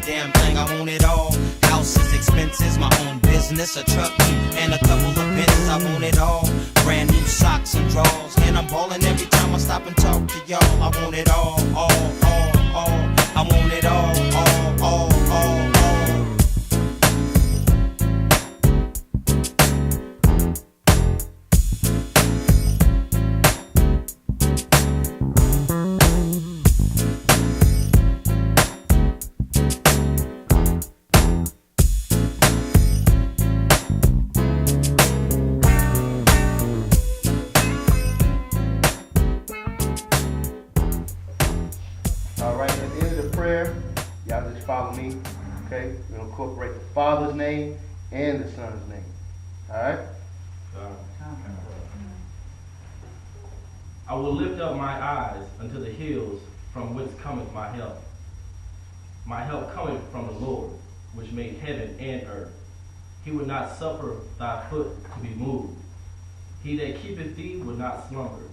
damn thing, I want it all. Houses, expenses, my own business, a truck, and a couple of Benzes, I want it all. Brand new socks and drawers, and I'm ballin' every time I stop and talk to y'all. I want it all. I want it all. Follow me, okay? We're going to incorporate the Father's name and the Son's name. All right? I will lift up my eyes unto the hills, from whence cometh my help. My help cometh from the Lord, which made heaven and earth. He would not suffer thy foot to be moved. He that keepeth thee will not slumber.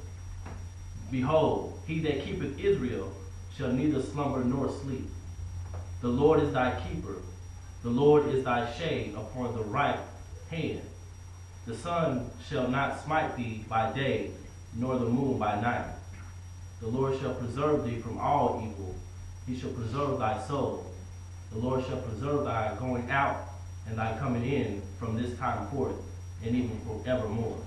Behold, he that keepeth Israel shall neither slumber nor sleep. The Lord is thy keeper. The Lord is thy shade upon the right hand. The sun shall not smite thee by day, nor the moon by night. The Lord shall preserve thee from all evil. He shall preserve thy soul. The Lord shall preserve thy going out and thy coming in from this time forth, and even forevermore.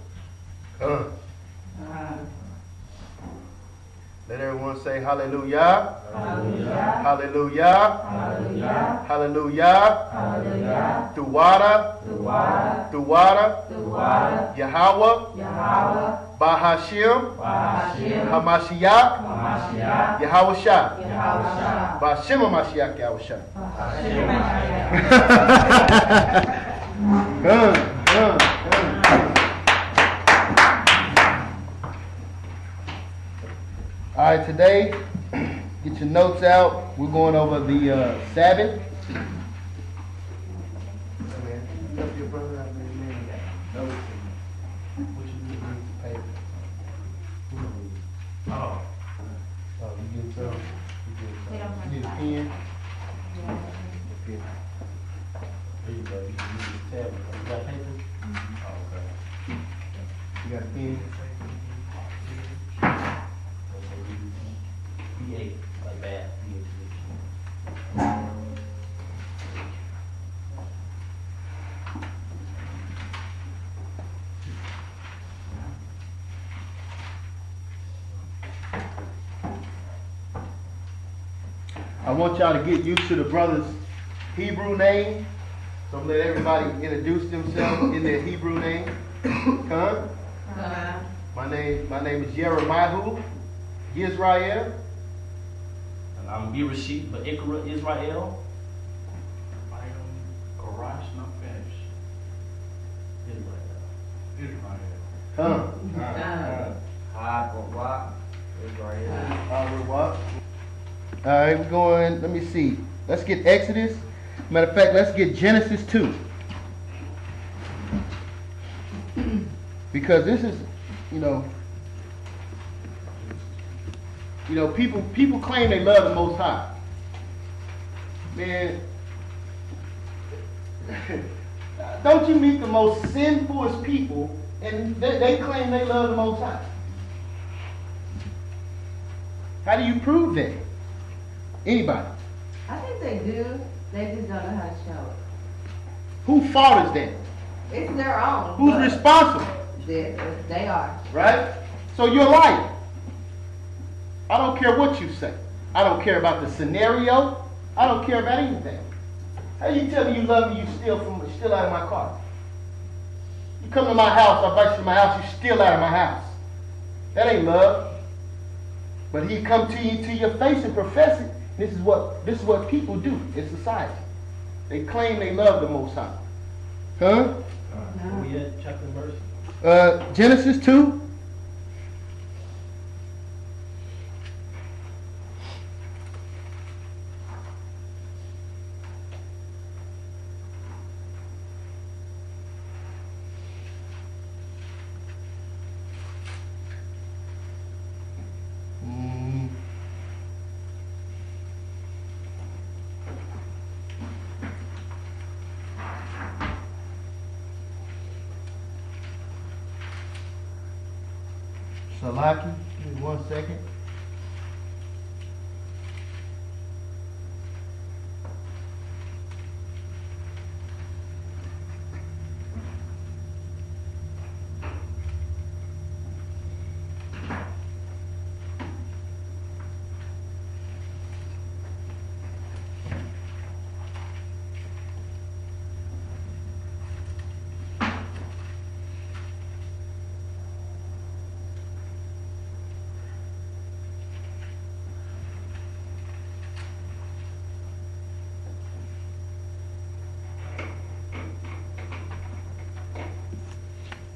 Let everyone say hallelujah. Hallelujah. Hallelujah. Hallelujah. Hallelujah. Hallelujah. Duwada. Duwada. Duwada. Duwada. Yahweh. Yahweh. Bahashim. Bahashim. Hamashiach. Hamashiach. Yahweh Shah. Yahweh Shah. Bahashim Hamashiach Yahweh Shah. Bahashim Hamashiach. All right, today, get your notes out. We're going over the Sabbath. You need a pen? There you go. You can use this tablet. You got paper? Oh, okay. You got a pen? P8, like bad. I want y'all to get used to the brother's Hebrew name. So I'm gonna let everybody introduce themselves in their Hebrew name. Come. My name is Jeremiah Yisrael. And I'm Bereshit Ba'ikra Israel. I am Garash Nefesh. Israel. Come. All right, we're going, let me see. Let's get Exodus. Matter of fact, let's get Genesis 2. Because this is, people claim they love the Most High. Man, don't you meet the most sinfulest people and they claim they love the Most High? How do you prove that? Anybody? I think they do. They just don't know how to show it. Whose fault is that? It's their own. Who's but responsible? They are. Right? So you're lying. I don't care what you say. I don't care about the scenario. I don't care about anything. How you tell me you love me, you steal out of my car? You come to my house, I invite you to my house, you steal out of my house. That ain't love. But he come to you to your face and profess it. This is what people do in society. They claim they love the Most High. Huh? Where we at? Chapter and verse? Genesis 2. Salaki, give me 1 second.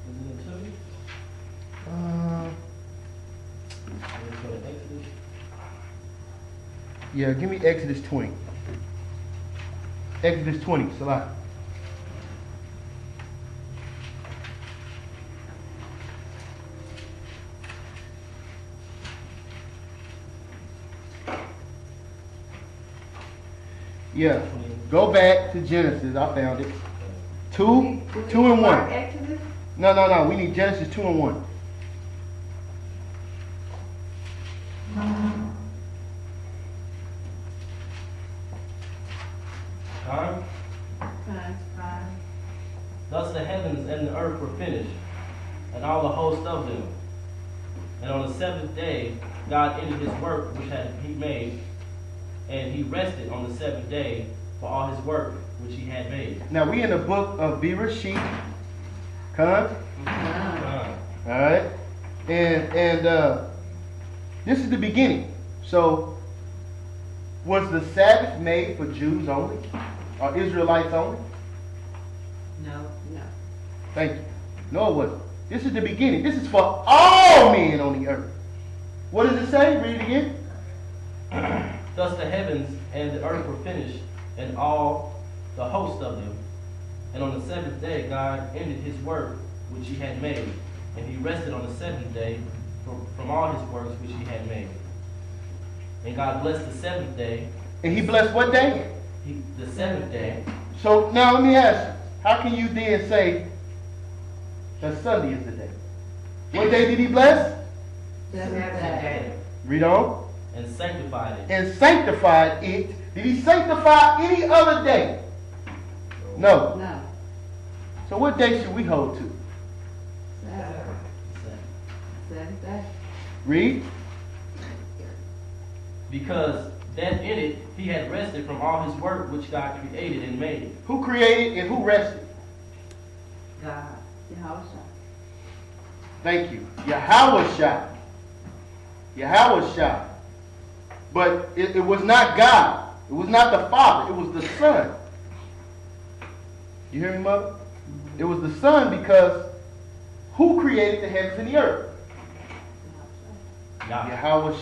Isn't it 2? Let's go to Exodus. Yeah, give me Exodus 20. Exodus 20, Salaki. Yeah, go back to Genesis. I found it. 2 and 1. Exodus? No. We need Genesis 2 and 1. Time. Fine. Thus the heavens and the earth were finished, and all the host of them. And on the seventh day, God ended his work which had he made, and he rested on the seventh day for all his work which he had made. Now we in the book of Bereshit. Come. All right, and this is the beginning. So, was the Sabbath made for Jews only, or Israelites only? No. Thank you. No, it wasn't. This is the beginning. This is for all men on the earth. What does it say? Read it again. Thus the heavens and the earth were finished, and all the host of them. And on the seventh day God ended his work which he had made, and he rested on the seventh day from all his works which he had made. And God blessed the seventh day. And he blessed what day? The seventh day. So now let me ask you, how can you then say that Sunday is the day? What day did he bless? Seventh day. Read on. And sanctified it. And sanctified it. Did he sanctify any other day? No. No. So what day should we hold to? Seventh day. Read. Because that in it he had rested from all his work which God created and made. Who created and who rested? God. Yahweh. Thank you. Yahweh. Yahweh. But it was not God. It was not the Father. It was the Son. You hear me, Mother? It was the Son because who created the heavens and the earth? Yahweh.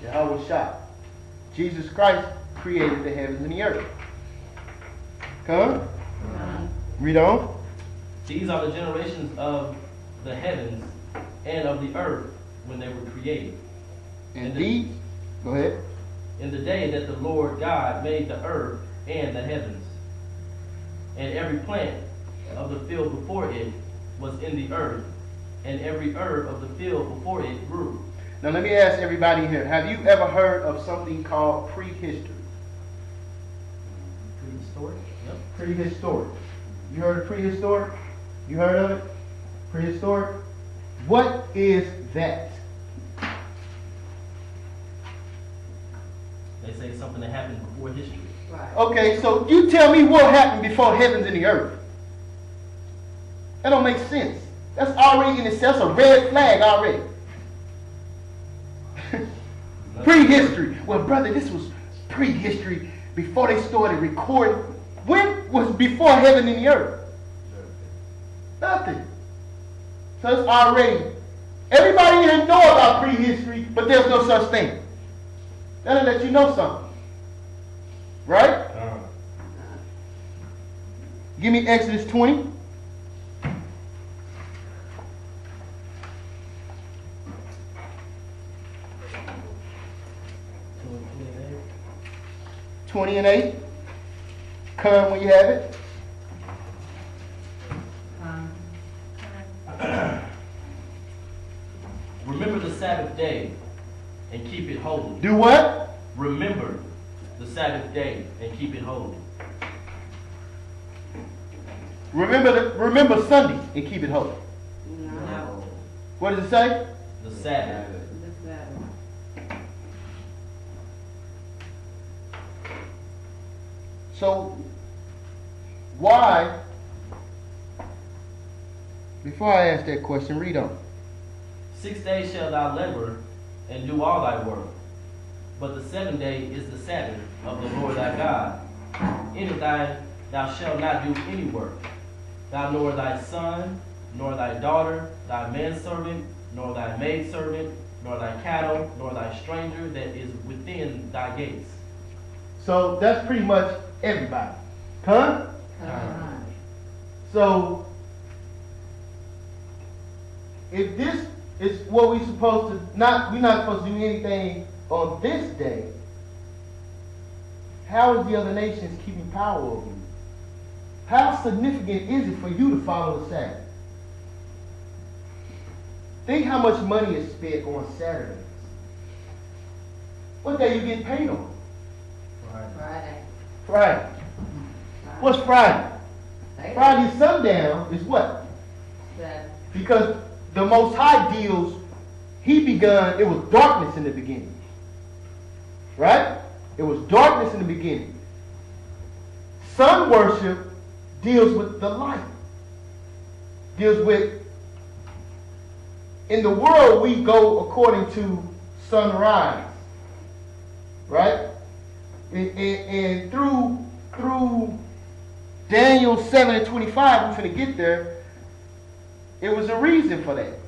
Yahweh. Jesus Christ created the heavens and the earth. Come. Read on. These are the generations of the heavens and of the earth when they were created. Indeed. Go ahead. In the day that the Lord God made the earth and the heavens, and every plant of the field before it was in the earth, and every herb of the field before it grew. Now let me ask everybody here, have you ever heard of something called prehistory? Prehistoric? Yep. Prehistoric. You heard of prehistoric? You heard of it? Prehistoric? What is that? They say something that happened before history. Right. Okay, so you tell me what happened before heavens and the earth. That don't make sense. That's already in itself a red flag already. Prehistory. Well, brother, this was prehistory before they started recording. When was before heaven and the earth? Nothing. So it's already. Everybody here know about prehistory, but there's no such thing. That'll let you know something. Right? Give me Exodus 20. and 8. Come when you have it. Sabbath day and keep it holy. Do what? Remember the Sabbath day and keep it holy. Remember Sunday and keep it holy. No. What does it say? The Sabbath. The Sabbath. So, why, before I ask that question, read on. 6 days shalt thou labor and do all thy work. But the 7th day is the Sabbath of the Lord thy God. In it thou shalt not do any work, thou nor thy son, nor thy daughter, thy manservant, nor thy maidservant, nor thy cattle, nor thy stranger that is within thy gates. So that's pretty much everybody. Huh? So, if this is what we're supposed to, we're not supposed to do anything on this day, how is the other nations keeping power over you? How significant is it for you to follow the Sabbath? Think how much money is spent on Saturdays. What day you get paid on? Friday. Friday. What's Friday? Friday sundown is what? Sabbath. Because the Most High deals, it was darkness in the beginning. Right? It was darkness in the beginning. Sun worship deals with the light. Deals with, in the world we go according to sunrise. Right? And through Daniel 7:25, we're going to get there. It was a reason for that.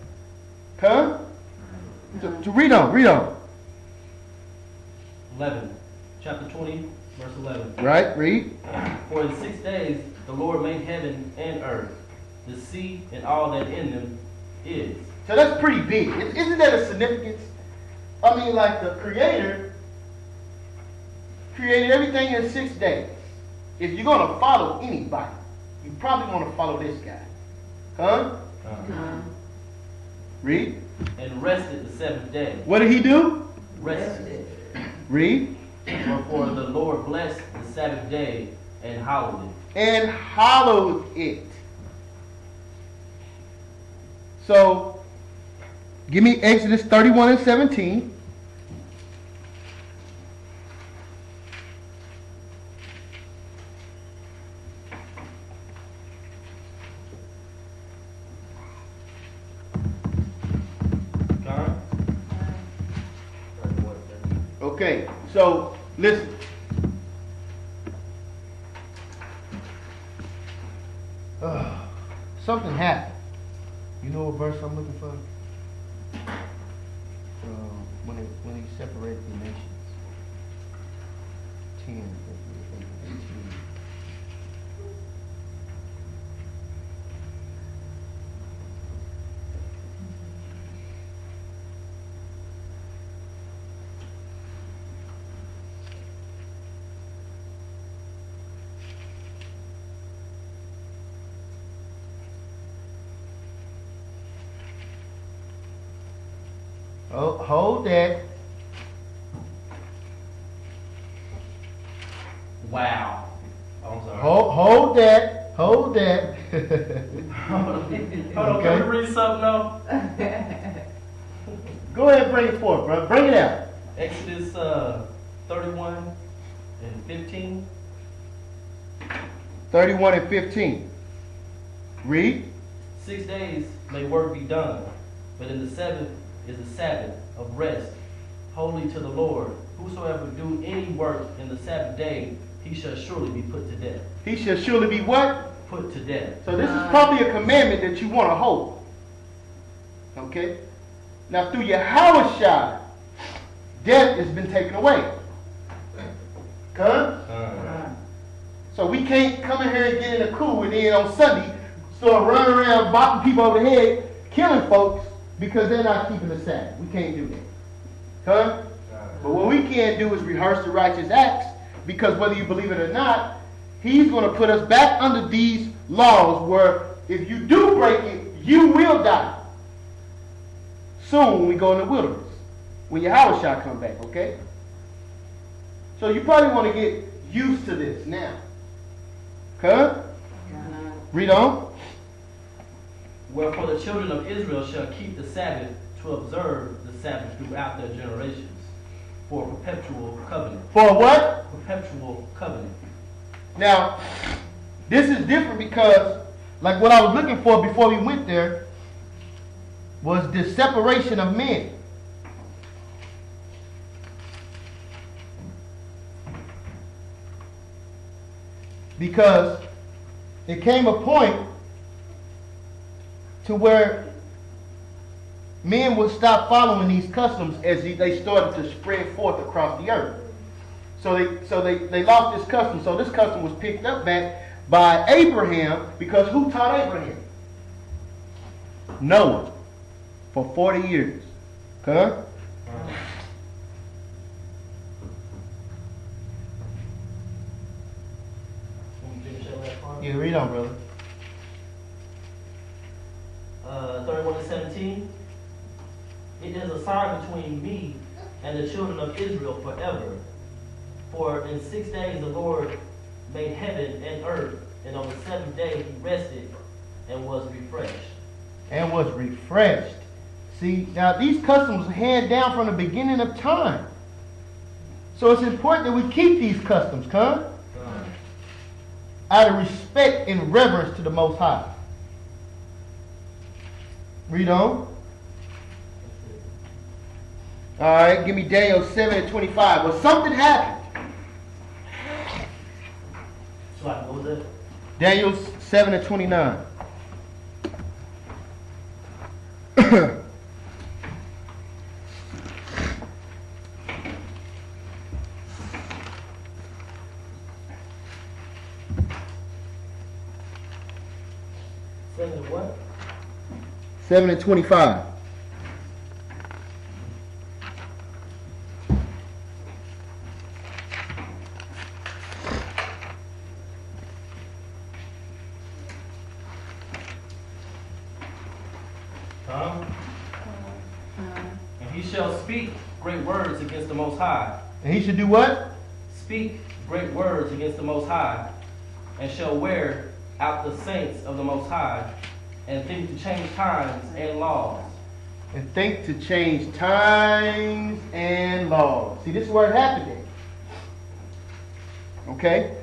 Huh? To read on. 11. Chapter 20, verse 11. Right? Read. For in 6 days the Lord made heaven and earth, the sea and all that in them is. So that's pretty big. Isn't that a significance? I mean, like the Creator created everything in 6 days. If you're going to follow anybody, you probably want to follow this guy. Huh? Read. And rested the 7th day. What did he do? Rested. Read. Wherefore the Lord blessed the Sabbath day and hallowed it. And hallowed it. So, give me Exodus 31:17. John? Okay, so listen. Something happened. You know what verse I'm looking for? When he separated the nations. 10, 18. Oh, hold that. Wow. Oh, I'm sorry. Hold that. Hold that. Hold on, Okay. can we read something now? Go ahead and bring it forth, bro. Bring it out. Exodus 31 and 15. 31:15. Read. 6 days may work be done, but in the 7th is the Sabbath of rest, holy to the Lord. Whosoever do any work in the Sabbath day, he shall surely be put to death. He shall surely be what? Put to death. So this is probably a commandment that you want to hold. Okay? Now through Yahushua, death has been taken away. Huh? So we can't come in here and get in a coup and then on Sunday start running around bopping people over the head, killing folks because they're not keeping the Sabbath. We can't do that. Huh? But what we can do is rehearse the righteous acts, because whether you believe it or not, he's going to put us back under these laws where if you do break it, you will die. soon when we go in the wilderness. When Yahweh shall come back, okay? So you probably want to get used to this now. Huh? Read on. Wherefore the children of Israel shall keep the Sabbath to observe the Sabbath throughout their generations, for a perpetual covenant. For what? Perpetual covenant. Now, this is different because, like what I was looking for before we went there, was the separation of men. Because it came a point to where men would stop following these customs as they started to spread forth across the earth. So they lost this custom. So this custom was picked up back by Abraham, because who taught Abraham? Noah, for 40 years. Okay? Yeah, read on, brother. 31-17. It is a sign between me and the children of Israel forever. For in 6 days the Lord made heaven and earth, and on the seventh day he rested and was refreshed. And was refreshed. See, now these customs are handed down from the beginning of time. So it's important that we keep these customs, huh? Out of respect and reverence to the Most High. Read on. All right, give me Daniel 7:25. Well, something happened. So what was it? Daniel 7:29. What? 7:25. And he shall speak great words against the Most High. And he should do what? Speak great words against the Most High, and shall wear out the saints of the Most High, and think to change times and laws. And think to change times and laws. See, this is where it happened at. Okay?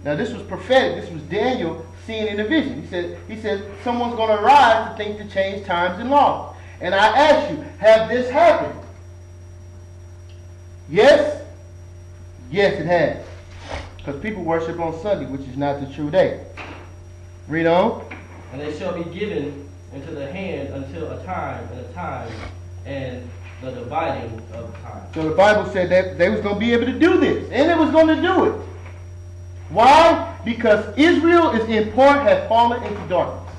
Now this was prophetic. This was Daniel seeing in a vision. He said, someone's going to arise to think to change times and laws. And I ask you, have this happened? Yes? Yes, it has. Because people worship on Sunday, which is not the true day. Read on. And they shall be given into the hand until a time, and the dividing of time. So the Bible said that they was going to be able to do this. And it was going to do it. Why? Because Israel is in part has fallen into darkness.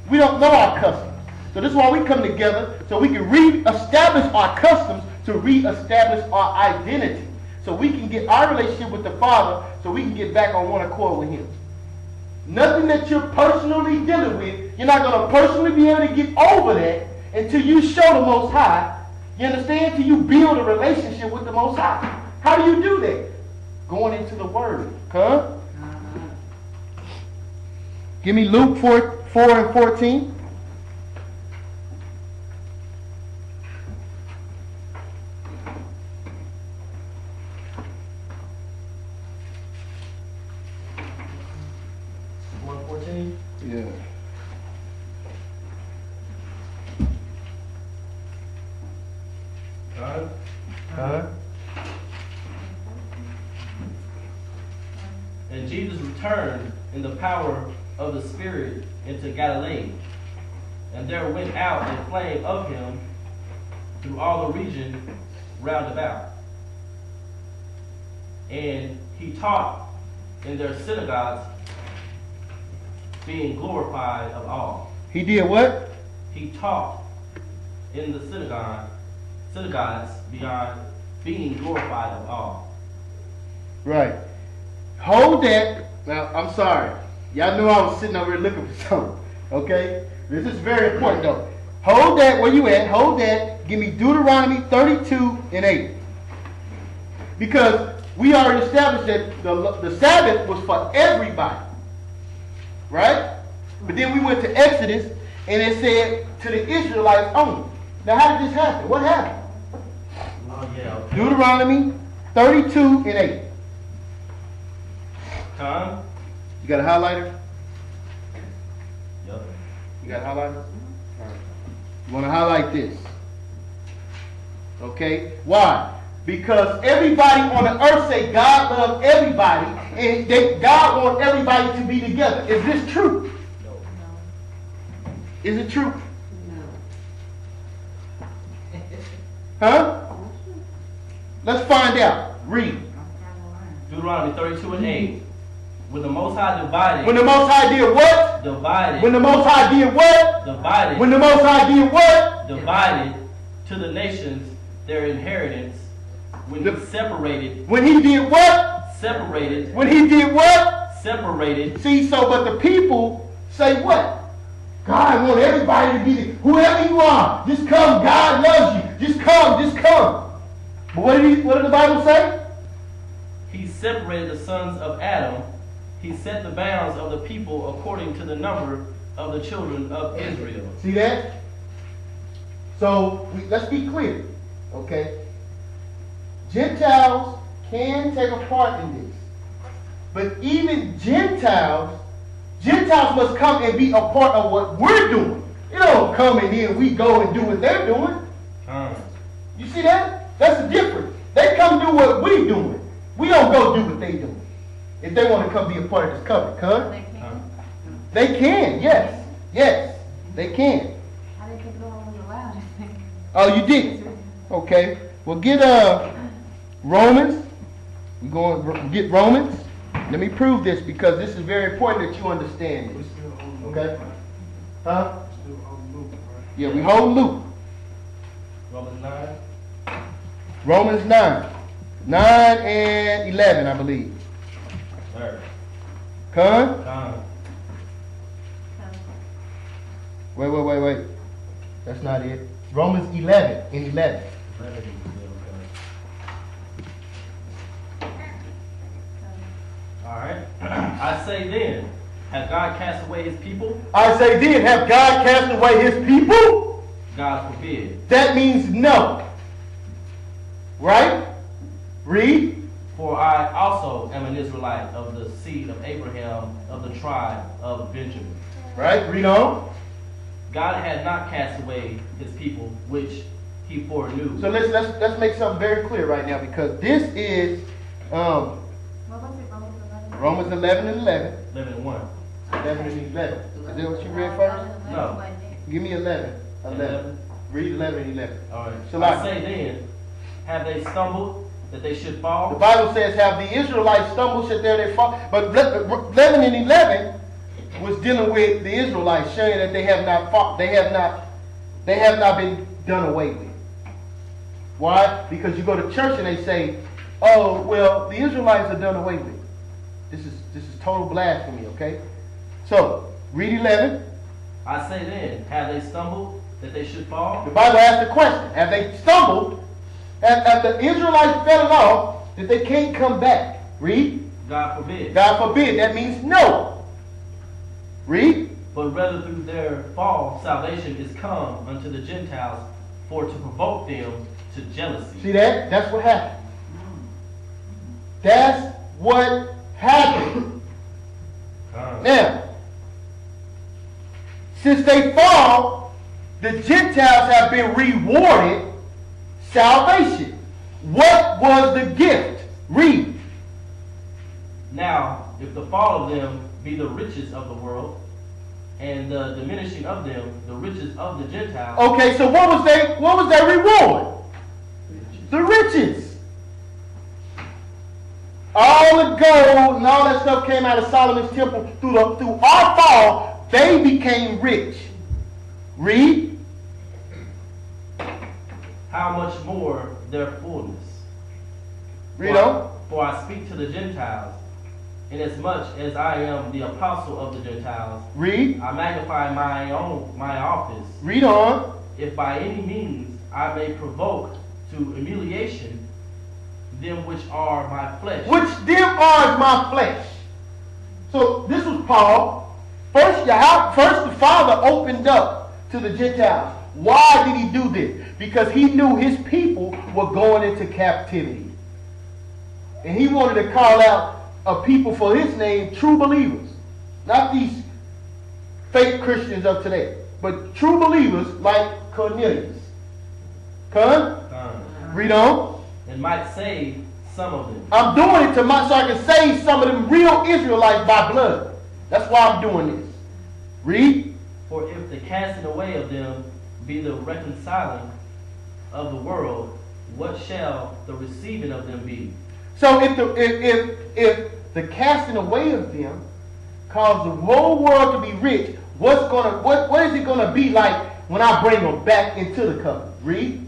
We don't know our customs. So this is why we come together, so we can re-establish our customs, to re-establish our identity. So we can get our relationship with the Father, so we can get back on one accord with Him. Nothing that you're personally dealing with, you're not going to personally be able to get over that until you show the Most High. You understand? Until you build a relationship with the Most High. How do you do that? Going into the Word. Huh? Give me Luke 4:14. Yeah. And Jesus returned in the power of the Spirit into Galilee, and there went out a flame of him through all the region round about. And he taught in their synagogues, being glorified of all. He did what? He taught in the synagogues beyond being glorified of all. Right. Hold that. Now, I'm sorry. Y'all knew I was sitting over here looking for something. Okay? This is very important though. Hold that where you at. Hold that. Give me Deuteronomy 32 and 8. Because we already established that the Sabbath was for everybody. Right? But then we went to Exodus and it said to the Israelites only. Now how did this happen? What happened? Oh, yeah. Okay. Deuteronomy 32 and 8. Con? You got a highlighter? Yep. You got a highlighter? All right. You want to highlight this. Okay? Why? Because everybody on the earth say God loves everybody, and God wants everybody to be together. Is this true? No. Is it true? No. Huh? Let's find out. Read. Deuteronomy 32 and 8. When the Most High divided. When the Most High did what? Divided. When the Most High did what? Divided. When the Most High did what? Divided to the nations their inheritance. When he separated. When he did what? Separated. When he did what? Separated. See, so, but the people say what? God wants everybody to be, whoever you are, just come, God loves you. Just come, just come. But what did the Bible say? He separated the sons of Adam. He set the bounds of the people according to the number of the children of Israel. See that? So, let's be clear, okay? Gentiles can take a part in this. But even Gentiles must come and be a part of what we're doing. You don't come and then we go and do what they're doing. You see that? That's the difference. They come do what we're doing. We don't go do what they do. If they want to come be a part of this covenant, they can, yes. Yes, they can. I didn't think Lord was allowed. Oh, you did? Okay. Well, get Romans. We're going to get Romans. Let me prove this because this is very important that you understand this. Okay? Huh? Yeah, we hold Luke. Romans 9. Romans 9. 9 and 11, I believe. Third. Con? Con. Wait. That's not it. Romans 11 and 11. Alright. I say then, has God cast away his people? I say then, have God cast away his people? God forbid. That means no. Right? Read. For I also am an Israelite of the seed of Abraham of the tribe of Benjamin. Right? Read on. God had not cast away his people, which he foreknew. So let's make something very clear right now because this is What was it, Romans 11? Romans 11 and 11. 11 and 1. 11 and 11. Is that what you read first? No. Give me 11. 11. Read 11 and 11. Alright. Shall I say then, have they stumbled that they should The fall? Bible says, have the Israelites stumbled, sit there, they fall. But 11 and 11 was dealing with the Israelites, showing that they have not fought, they have not been done away with. Why? Because you go to church and they say, oh, well, the Israelites are done away with. This is total blasphemy, okay? So, read 11. I say then, have they stumbled that they should fall? The Bible asks the question, have they stumbled? Have the Israelites fell off that they can't come back? Read. God forbid. God forbid. That means no. Read. But rather through their fall, salvation is come unto the Gentiles for to provoke them to jealousy. See that? That's what happened. That's what happened. Now, since they fall, the Gentiles have been rewarded salvation. What was the gift? Read. Now, if the fall of them be the riches of the world, and the diminishing of them the riches of the Gentiles. Okay, so what was their reward? The riches. All the gold and all that stuff came out of Solomon's temple. Through our fall, they became rich. Read. How much more their fullness? Read on. For I speak to the Gentiles, Inasmuch as I am the apostle of the Gentiles, Read. I magnify my office, Read on. if by any means I may provoke to humiliation them which are my flesh. Which them are my flesh. So this was Paul. First the Father opened up to the Gentiles. Why did he do this? Because he knew his people were going into captivity. And he wanted to call out a people for his name, true believers. Not these fake Christians of today, but true believers like Cornelius. Read on. And might save some of them. I'm doing it so I can save some of them real Israelites by blood. That's why I'm doing this. Read. For if the casting away of them be the reconciling of the world, what shall the receiving of them be? So if the casting away of them cause the whole world to be rich, what is it gonna be like when I bring them back into the covenant? Read.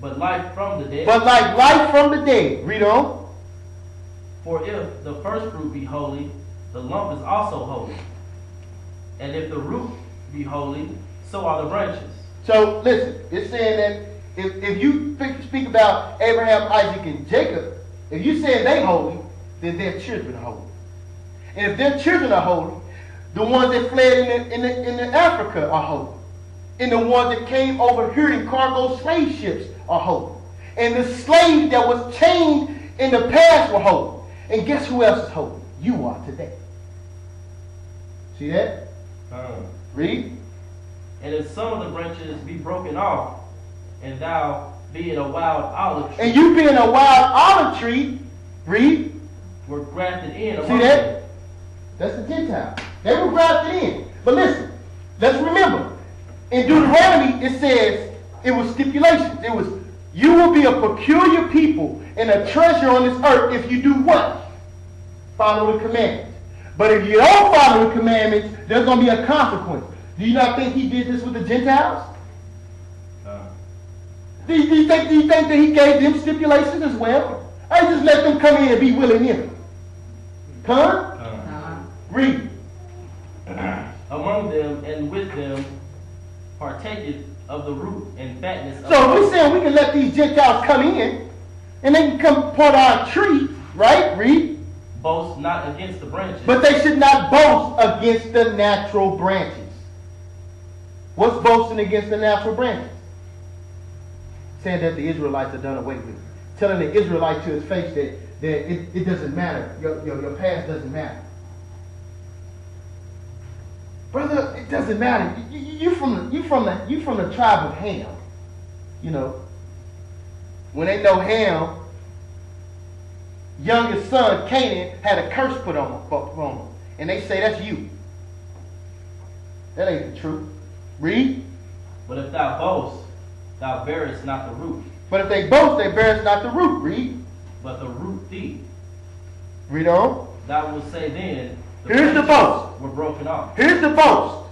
But life from the dead. But like life from the dead. Read on. For if the first fruit be holy, the lump is also holy. And if the root be holy, so are the branches. So listen, it's saying that if you speak about Abraham, Isaac, and Jacob, if you say they holy, then their children are holy. And if their children are holy, the ones that fled in Africa are holy. And the ones that came over here in cargo slave ships are holy. And the slaves that was chained in the past were holy. And guess who else is holy? You are today. See that? Read. And if some of the branches be broken off, and thou being a wild olive tree, And you being a wild olive tree, read. were grafted in See among that? them. That's the Gentiles. They were grafted in. But listen, let's remember. In Deuteronomy, it says, it was stipulations. It was, you will be a peculiar people and a treasure on this earth if you do what? Follow the commandments. But if you don't follow the commandments, there's going to be a consequence. Do you not think he did this with the Gentiles? Do you think that he gave them stipulations as well? I just let them come in and be willy-nilly. Read. Among them and with them partaketh of the root and fatness of So we're saying we can let these Gentiles come in and they can come part of our tree, right? Read. boast not against the branches. But they should not boast against the natural branches. What's boasting against the natural branches? Saying that the Israelites are done away with. Telling the Israelite to his face that it doesn't matter. Your past doesn't matter. Brother, it doesn't matter. You from the tribe of Ham. You know. When they know Ham, youngest son Canaan had a curse put on him. And they say that's you. That ain't the truth. Read. But if thou boast, thou bearest not the root, But if they boast, they bearest not the root. Read. but the root thee. Read on. Thou wilt say then, Here's the branches boast. were broken off. Here's the boast.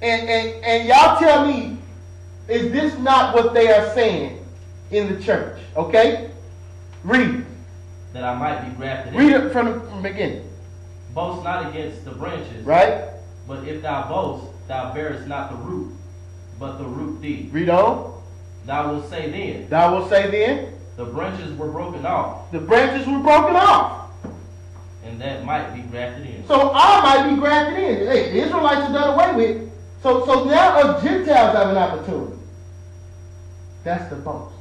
And y'all tell me, is this not what they are saying in the church? Okay? Read. That I might be grafted Read in. it from the beginning. Boast not against the branches, Right? but if thou boast, thou bearest not the root, but the root thee. Read on. Thou wilt say then, Thou will say then, the branches were broken off, the branches were broken off. and that might be grafted in. So I might be grafted in. Hey, the Israelites are done away with. So now us Gentiles have an opportunity. That's the boast.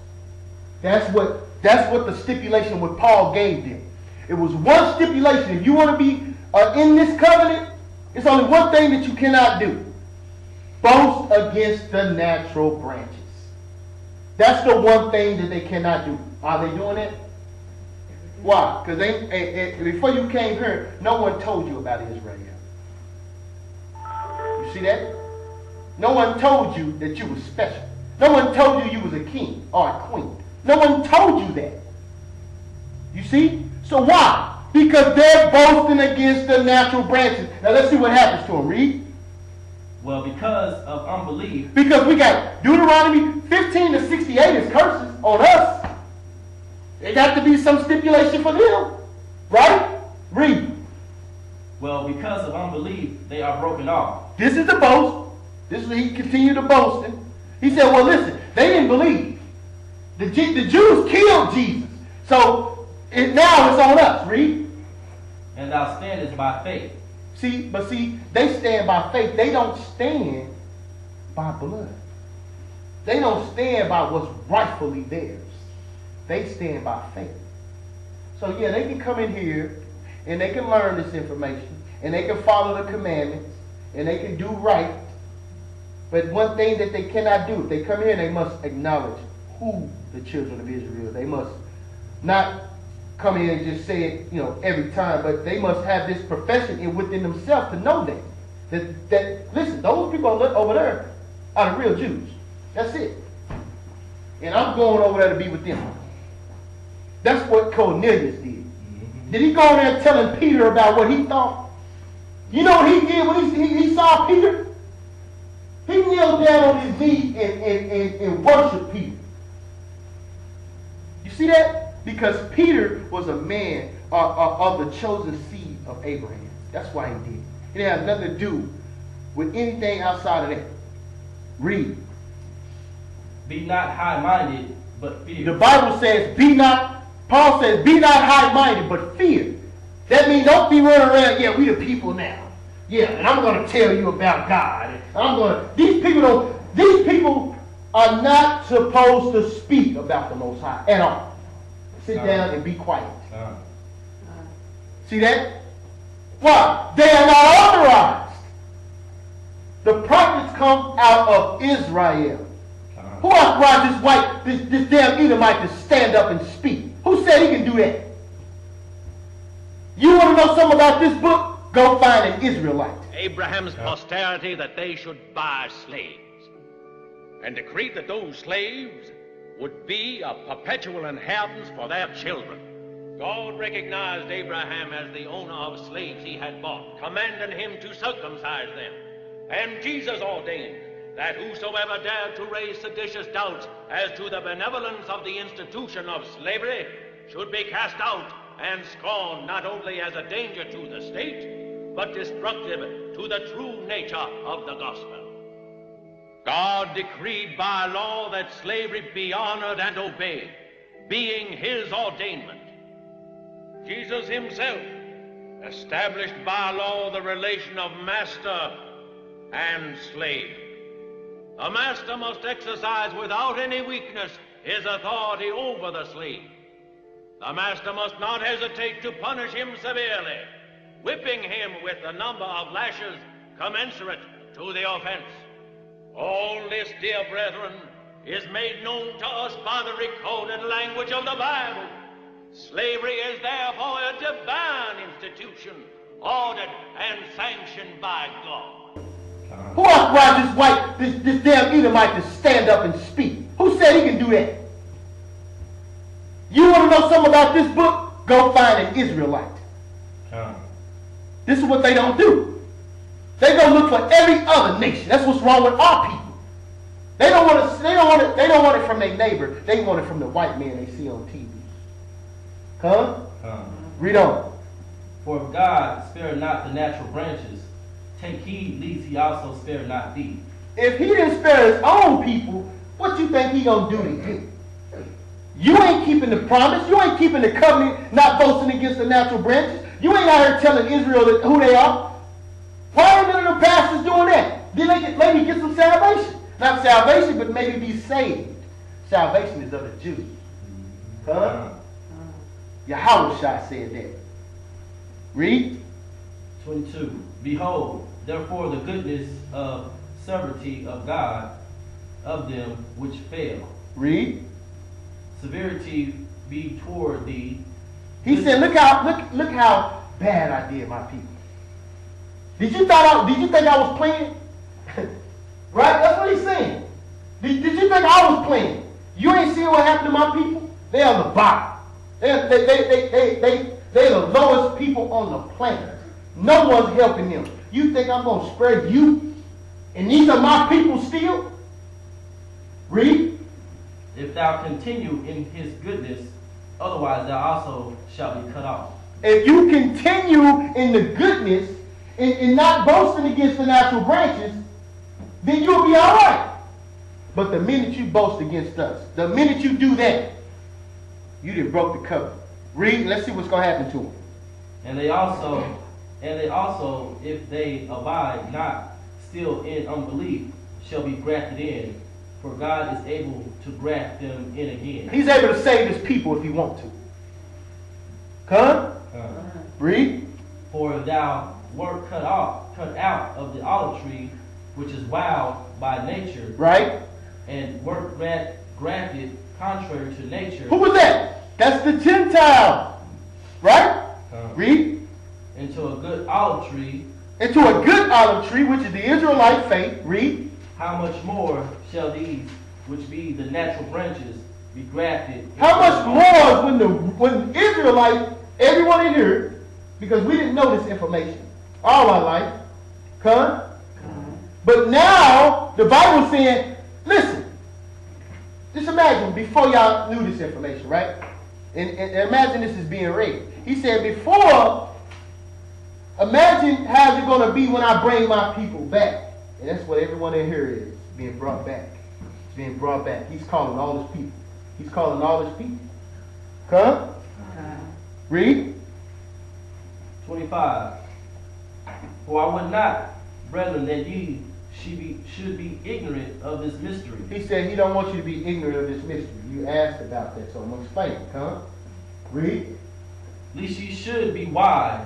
That's what the stipulation what Paul gave them. It was one stipulation. If you want to be in this covenant, it's only one thing that you cannot do. Boast against the natural branches. That's the one thing that they cannot do. Are they doing it? Why? Because before you came here, no one told you about Israel. You see that? No one told you that you were special. No one told you you was a king or a queen. No one told you that. You see? So why? Because they're boasting against the natural branches. Now let's see what happens to them. Read. Well, because of unbelief, Because we got Deuteronomy 15 to 68 is curses on us. There got to be some stipulation for them. Right? Read. Well, because of unbelief, they are broken off. This is the boast. This is he continued to boasting. He said, well, listen, they didn't believe. The Jews killed Jesus. So now it's on us. Read. And thou standest by faith. See, they stand by faith. They don't stand by blood. They don't stand by what's rightfully theirs. They stand by faith. So yeah, they can come in here and they can learn this information and they can follow the commandments and they can do right. But one thing that they cannot do, if they come here, they must acknowledge who the children of Israel are. They must not come in and just say it, every time, but they must have this profession within themselves to know that listen, those people over there are the real Jews. That's it. And I'm going over there to be with them. That's what Cornelius did. Did he go over there telling Peter about what he thought? You know what he did when he saw Peter? He kneeled down on his knee and worshiped Peter. You see that? Because Peter was a man of the chosen seed of Abraham. That's why he did. It has nothing to do with anything outside of that. Read. Be not high-minded, but fear. The Bible says, Paul says, be not high-minded, but fear. That means don't be running around, yeah, we the people now. Yeah, and I'm going to tell you about God. These people are not supposed to speak about the Most High at all. Sit down and be quiet. See that? Why? They are not authorized. The prophets come out of Israel. Who authorized this damn Edomite to stand up and speak? Who said he can do that? You want to know something about this book? Go find an Israelite. Abraham's posterity that they should buy slaves, and decreed that those slaves would be a perpetual inheritance for their children. God recognized Abraham as the owner of slaves he had bought, commanding him to circumcise them. And Jesus ordained that whosoever dared to raise seditious doubts as to the benevolence of the institution of slavery should be cast out and scorned not only as a danger to the state, but destructive to the true nature of the gospel. God decreed by law that slavery be honored and obeyed, being his ordainment. Jesus himself established by law the relation of master and slave. A master must exercise without any weakness his authority over the slave. The master must not hesitate to punish him severely, whipping him with the number of lashes commensurate to the offense. All this, dear brethren, is made known to us by the recorded language of the Bible. Slavery is therefore a divine institution, ordered and sanctioned by God. Who authorized this damn Edomite to stand up and speak? Who said he can do that? You want to know something about this book? Go find an Israelite. This is what they don't do. They go look for every other nation. That's what's wrong with our people. They don't want it from their neighbor. They want it from the white man they see on TV. Read on. For if God spared not the natural branches, take heed lest he also spare not thee. If he didn't spare his own people, what you think he gonna do to you? You ain't keeping the promise. You ain't keeping the covenant, not boasting against the natural branches. You ain't out here telling Israel who they are. Why are none of the pastors doing that? Did they maybe get some salvation? Not salvation, but maybe be saved. Salvation is of the Jews. Yahushua said that. Read. 22. Behold, therefore the goodness of severity of God of them which fail. Read. Severity be toward thee. He said, look how bad I did my people. Did you think I was playing? Right? That's what he's saying. Did you think I was playing? You ain't seeing what happened to my people? They're on the bottom. They're the lowest people on the planet. No one's helping them. You think I'm going to spare you? And these are my people still? Read. If thou continue in his goodness, otherwise thou also shalt be cut off. If you continue in the goodness and not boasting against the natural branches, then you'll be all right. But the minute you boast against us, the minute you do that, you done broke the covenant. Read, let's see what's going to happen to them. And they also, if they abide not still in unbelief, shall be grafted in, for God is able to graft them in again. He's able to save his people if he wants to. Come? Read. For if thou wert cut out of the olive tree, which is wild by nature, Right? and wert grafted contrary to nature, Who was that? That's the Gentile. Right? Read. into a good olive tree, Into a good olive tree, which is the Israelite faith. Read. how much more shall these, which be the natural branches, be grafted? How much more when Israelites, everyone in here, because we didn't know this information all our life, come? But now the Bible's saying, listen, just imagine before y'all knew this information, right? And imagine this is being read. He said before, imagine how's it going to be when I bring my people back. And that's what everyone in here is, being brought back. It's being brought back. He's calling all his people. He's calling all his people. Come? Read. 25. For I would not, brethren, that ye should be ignorant of this mystery. He said he don't want you to be ignorant of this mystery. You asked about that, so I'm going to explain it. Come? Read. Lest ye should be wise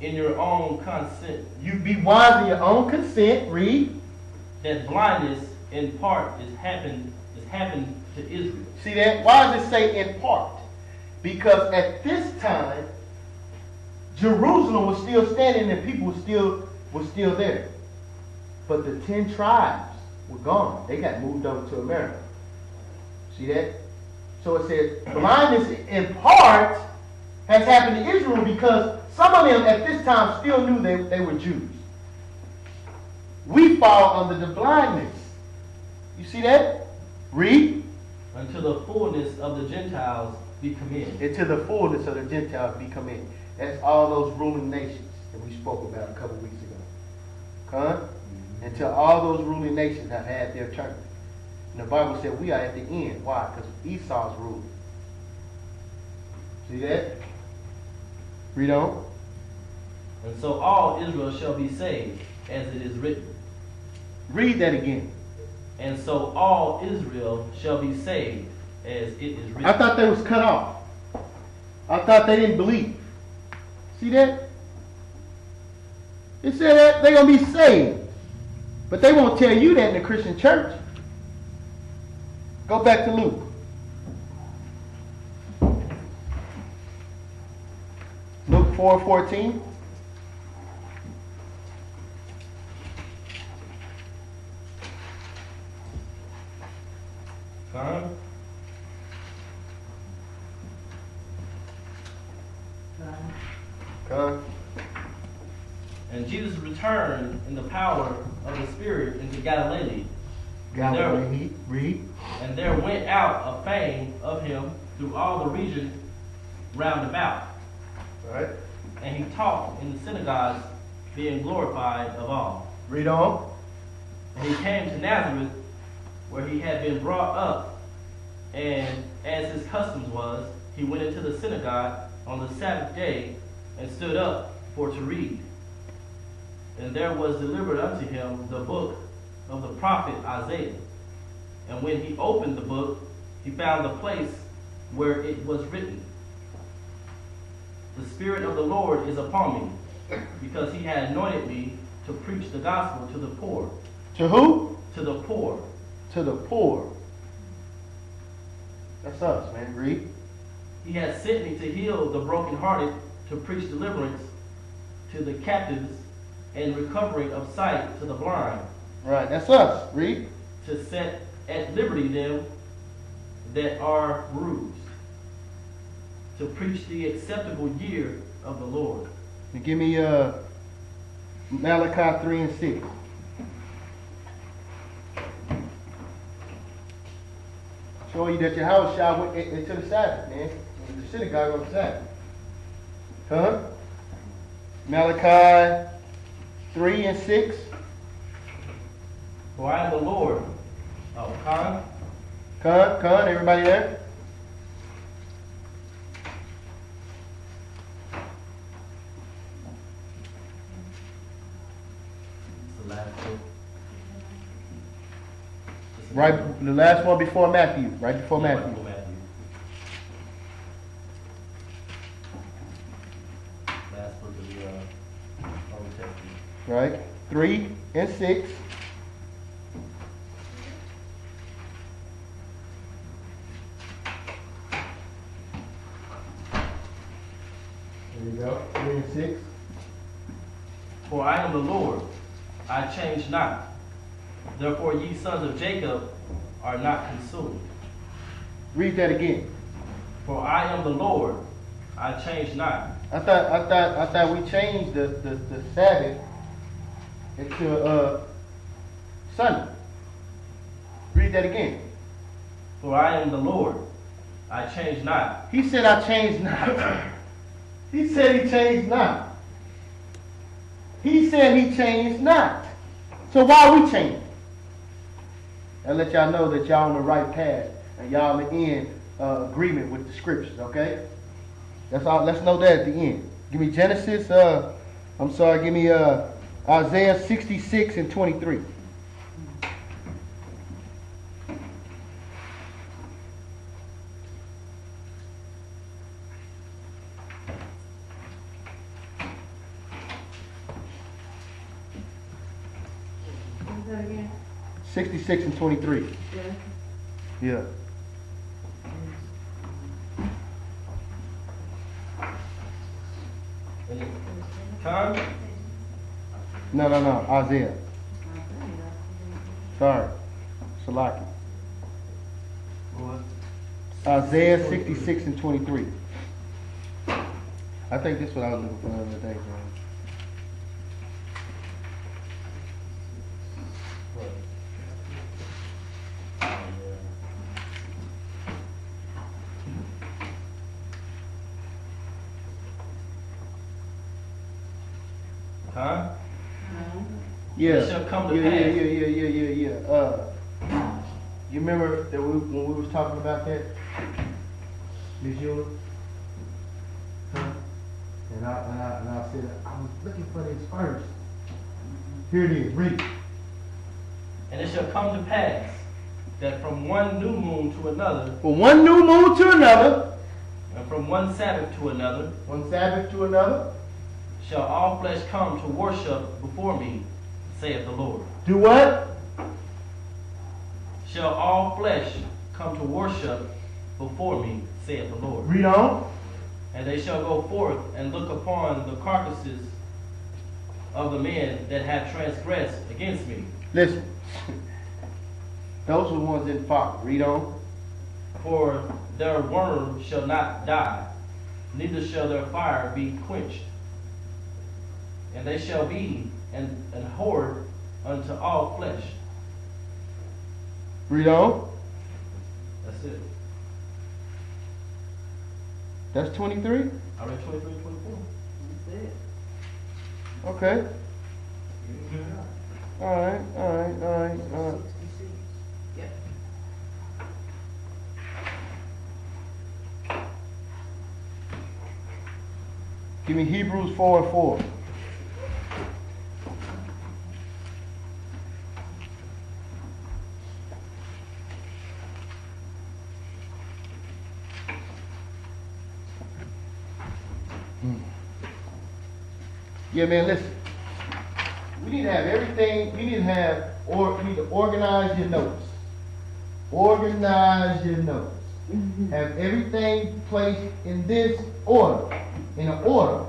in your own consent, You be wise in your own consent. Read. that blindness in part is happened to Israel. See that? Why does it say in part? Because at this time, Jerusalem was still standing and people were still there. But the 10 tribes were gone. They got moved over to America. See that? So it says blindness in part has happened to Israel because some of them at this time still knew they were Jews. We fall under the blindness. You see that? Read. Until the fullness of the Gentiles be come in. Until the fullness of the Gentiles be come in. That's all those ruling nations that we spoke about a couple weeks ago. Huh? Until all those ruling nations have had their turn. And the Bible said we are at the end. Why? Because Esau's ruling. See that? Read on. And so all Israel shall be saved, as it is written. Read that again. And so all Israel shall be saved, as it is written. I thought they was cut off. I thought they didn't believe. See that? It said that they're going to be saved. But they won't tell you that in the Christian church. Go back to Luke. Luke 4:14. Huh? Come. And Jesus returned in the power of the Spirit into Galilee. Galilee. Read. And there went out a fame of him through all the region round about. Right. And he taught in the synagogues, being glorified of all. Read on. And he came to Nazareth, where he had been brought up. And as his custom was, he went into the synagogue on the Sabbath day and stood up for to read. And there was delivered unto him the book of the prophet Isaiah. And when he opened the book, he found the place where it was written, The Spirit of the Lord is upon me, because he had anointed me to preach the gospel to the poor. To who? To the poor. To the poor. That's us, man. Read. He has sent me to heal the brokenhearted, to preach deliverance to the captives, and recovering of sight to the blind. Right. That's us. Read. To set at liberty them that are bruised, to preach the acceptable year of the Lord. And give me Malachi 3 and 6. Show you that your house shall went into the Sabbath, man. In the synagogue on the Sabbath. Huh? Malachi 3 and 6. For I am the Lord. Oh, Khan? Con, everybody there? It's the last book. Right, the last one before Matthew. Right before Yeah, Matthew. before Matthew. Last book of the Old Testament. Right? 3 and 6. There you go. 3 and 6. For I am the Lord, I change not. Therefore ye sons of Jacob are not consumed. Read that again. For I am the Lord, I change not. I thought we changed the Sabbath into Sunday. Read that again. For I am the Lord, I change not. He said I changed not. He said he changed not. He said he changed not. So why are we changing? I'll let y'all know that y'all on the right path and y'all in agreement with the scriptures, okay? That's all. Let's know that at the end. Give me Genesis, give me Isaiah 66 and 23. What's that again? 66 and 23. Yeah. Yeah. Khan? No, Isaiah. Sorry. Salaki. What? Isaiah 66 and 23. I think this is what I was looking for the other day, man. What? Huh? Yeah. It shall come to yeah, pass. Yeah. You remember that when we was talking about that, Ms. Eula? Huh? And I said I was looking for this first. Here it is. Read it. And it shall come to pass that from one new moon to another, From one new moon to another, and from one Sabbath to another, one Sabbath to another, shall all flesh come to worship before me, saith the Lord. do what? Shall all flesh come to worship before me, saith the Lord. Read on. And they shall go forth and look upon the carcasses of the men that have transgressed against me. Listen. Those are the ones in fire. Read on. For their worm shall not die, neither shall their fire be quenched. And they shall be an horde unto all flesh. Read on. That's it. That's 23? I read 23 and 24. That's it. Okay. All right. Yep. Give me Hebrews 4 and 4. Yeah, man, listen. We need to have everything, we need to organize your notes. Organize your notes. Have everything placed in this order, in an order.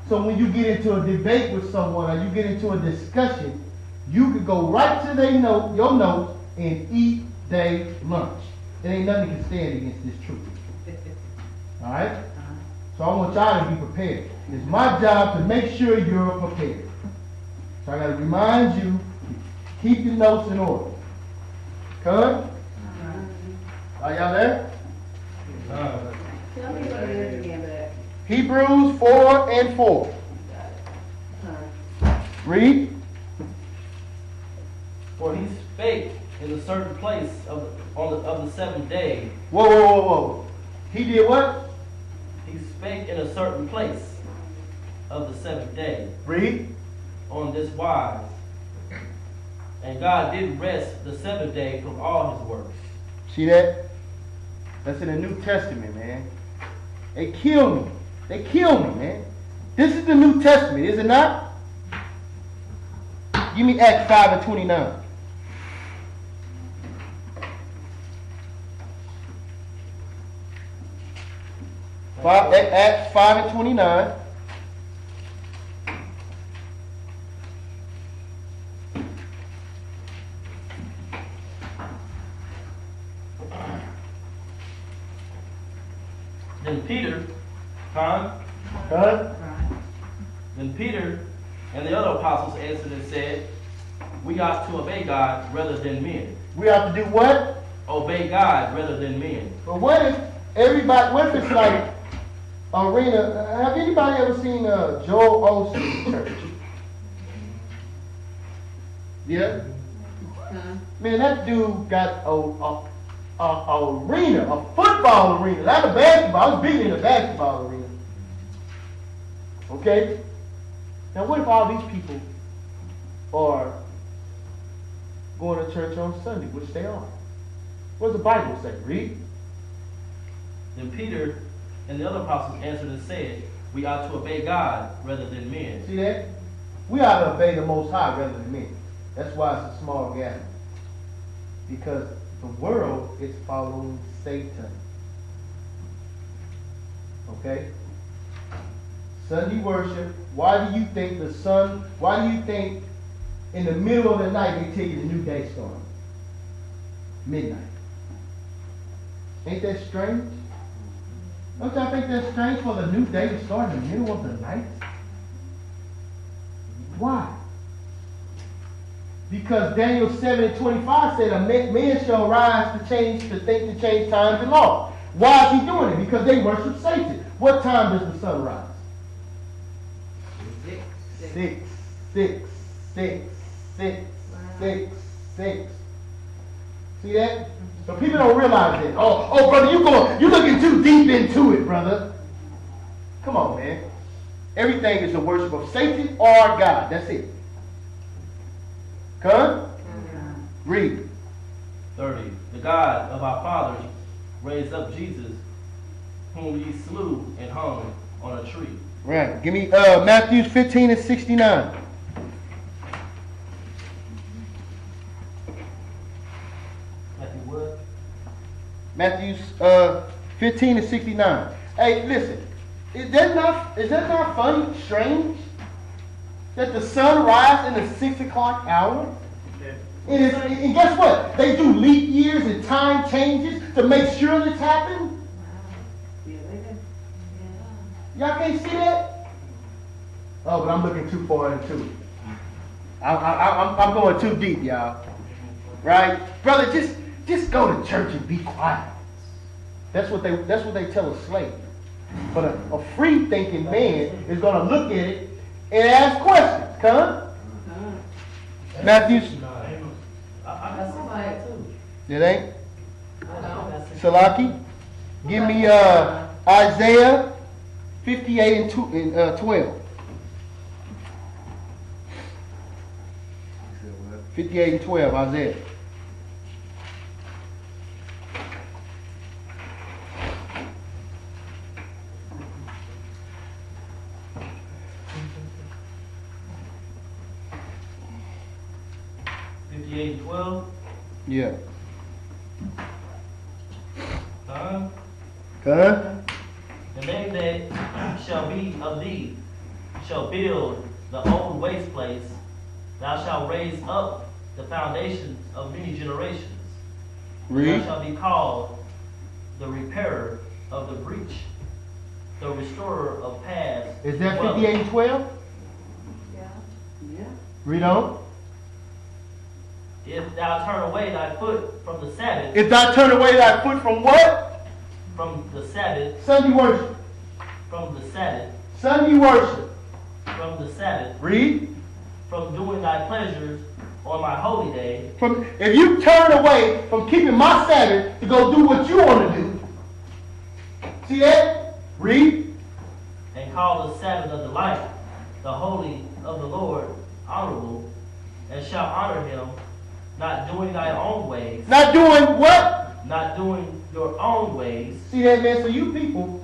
So when you get into a debate with someone or you get into a discussion, you can go right to your notes, and eat their lunch. There ain't nothing can stand against this truth. All right? So I want y'all to be prepared. It's my job to make sure you're prepared. So I got to remind you, keep your notes in order. Come? Are y'all there? Tell me what it is again, Hebrews 4 and 4. Read. For he spake in a certain place of the seventh day. Whoa. He did what? He spake in a certain place of the seventh day. Read. On this wise. And God did rest the seventh day from all his works. See that? That's in the New Testament, man. They kill me. They kill me, man. This is the New Testament, is it not? Give me Acts 5 and 29. Acts 5 and 29. Then Peter, Then Peter and the other apostles answered and said, we ought to obey God rather than men. We have to do what? Obey God rather than men. But what if it's like arena? Have anybody ever seen Joel Osteen church? Yeah? Man, that dude got a arena, a football arena, not a basketball. I was big in the basketball arena. Okay? Now what if all these people are going to church on Sunday, which they are? What does the Bible say? Read. Then Peter and the other apostles answered and said, we ought to obey God rather than men. See that? We ought to obey the Most High rather than men. That's why it's a small gathering. Because the world is following Satan. Okay? Sunday worship. Why do you think in the middle of the night they tell you the new day starting? Midnight. Ain't that strange? Don't y'all think that's strange for the new day to start in the middle of the night? Why? Because Daniel 7 and 25 said a man shall rise to change times and law. Why is he doing it? Because they worship Satan. What time does the sun rise? 6. See that? So people don't realize that. Oh, brother, you're looking too deep into it, brother. Come on, man. Everything is a worship of Satan or God. That's it. Come? Read. 30. The God of our fathers raised up Jesus, whom ye slew and hung on a tree. Right. Give me Matthew 15 and 69. Matthew what? Matthew 15 and 69. Hey, listen. Is that not funny, strange? That the sun rises in the 6 o'clock hour? And guess what? They do leap years and time changes to make sure this happens. Y'all can't see that? Oh, but I'm looking too far into it. I'm going too deep, y'all. Right? Brother, just go to church and be quiet. That's what they tell a slave. But a free-thinking man is going to look at it and ask questions. Come? Matthew. I see that too. It ain't? Salaki? Give me Isaiah 58 and 12. 58 and 12, Isaiah. And 12. Yeah. Huh? And they that shall be of thee shall build the old waste place. Thou shalt raise up the foundations of many generations. Read. Thou shalt be called the repairer of the breach, the restorer of paths. Is that 58 and 12? Yeah. Read on. If thou turn away thy foot from the Sabbath. If thou turn away thy foot from what? From the Sabbath. Sunday worship. from the Sabbath, Son, you worship. from the Sabbath, Read. from doing thy pleasures on my holy day, If you turn away from keeping my Sabbath to go do what you want to do, see that? Read. and call the Sabbath of delight, the holy of the Lord, honorable, and shall honor him, not doing thy own ways, Not doing what? not doing your own ways, See that, man? So you people,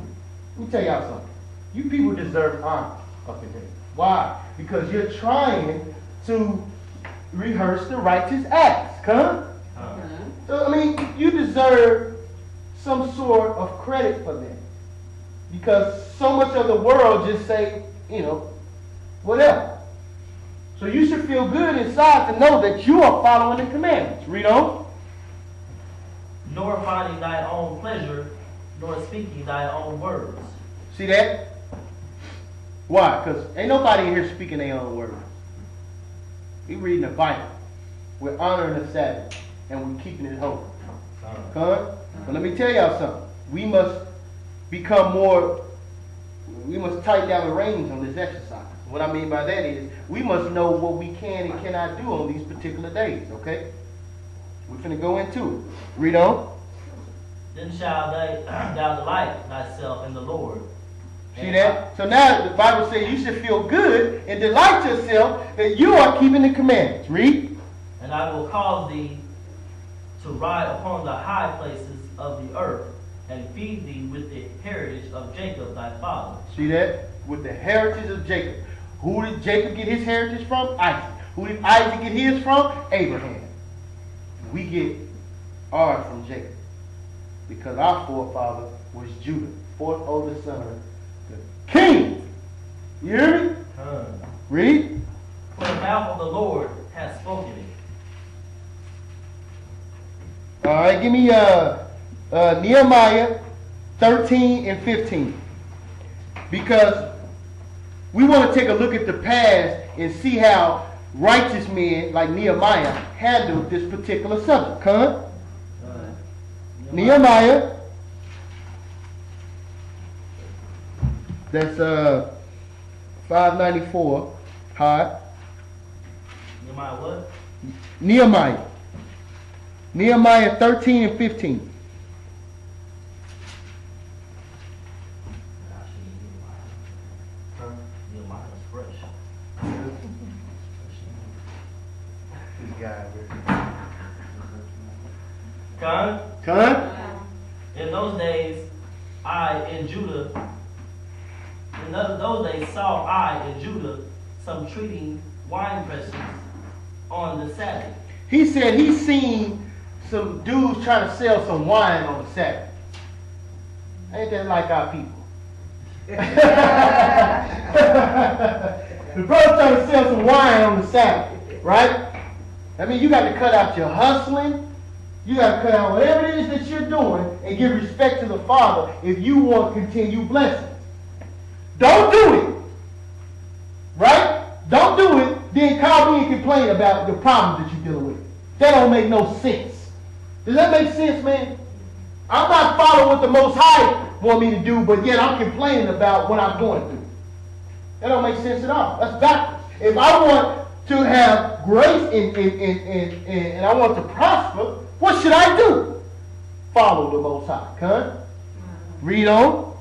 let me tell y'all something. You people deserve honor up in here. Why? Because you're trying to rehearse the righteous acts, huh? So, I mean, you deserve some sort of credit for that. Because so much of the world just say, you know, whatever. So you should feel good inside to know that you are following the commandments. Read on. nor finding thy own pleasure, nor speaking thy own words. See that? Why? Because ain't nobody in here speaking their own words. We reading the Bible. We're honoring the Sabbath. And we're keeping it holy. Huh? But let me tell y'all something. We must become more, we must tighten down the reins on this exercise. What I mean by that is, we must know what we can and cannot do on these particular days, okay? We're finna go into it. Read on. Then shall thou delight thyself in the Lord. See that? So now the Bible says you should feel good and delight yourself that you are keeping the commandments. Read. And I will cause thee to ride upon the high places of the earth, and feed thee with the heritage of Jacob thy father. See that? With the heritage of Jacob. Who did Jacob get his heritage from? Isaac. Who did Isaac get his from? Abraham. We get ours from Jacob. Because our forefather was Judah, fourth oldest son of the king. You hear me? Read. For the mouth of the Lord hath spoken it. All right, give me Nehemiah 13 and 15. Because we want to take a look at the past and see how righteous men like Nehemiah handled this particular subject. Huh? Nehemiah. That's 594 high. Nehemiah what? Nehemiah. Nehemiah 13 and 15. Nehemiah's fresh. This guy, Con, Huh? in those days, those days saw I in Judah some treating wine presses on the Sabbath. He said he seen some dudes trying to sell some wine on the Sabbath. Ain't that like our people? The brother trying to sell some wine on the Sabbath, right? I mean, you got to cut out your hustling. You got to cut out whatever it is that you're doing and give respect to the Father if you want continued blessings. Don't do it. Right? Don't do it, then call me and complain about the problems that you're dealing with. That don't make no sense. Does that make sense, man? I'm not following what the Most High want me to do, but yet I'm complaining about what I'm going through. That don't make sense at all. That's backwards. If I want to have grace and I want to prosper, what should I do? Follow the Most High. Huh? Read on.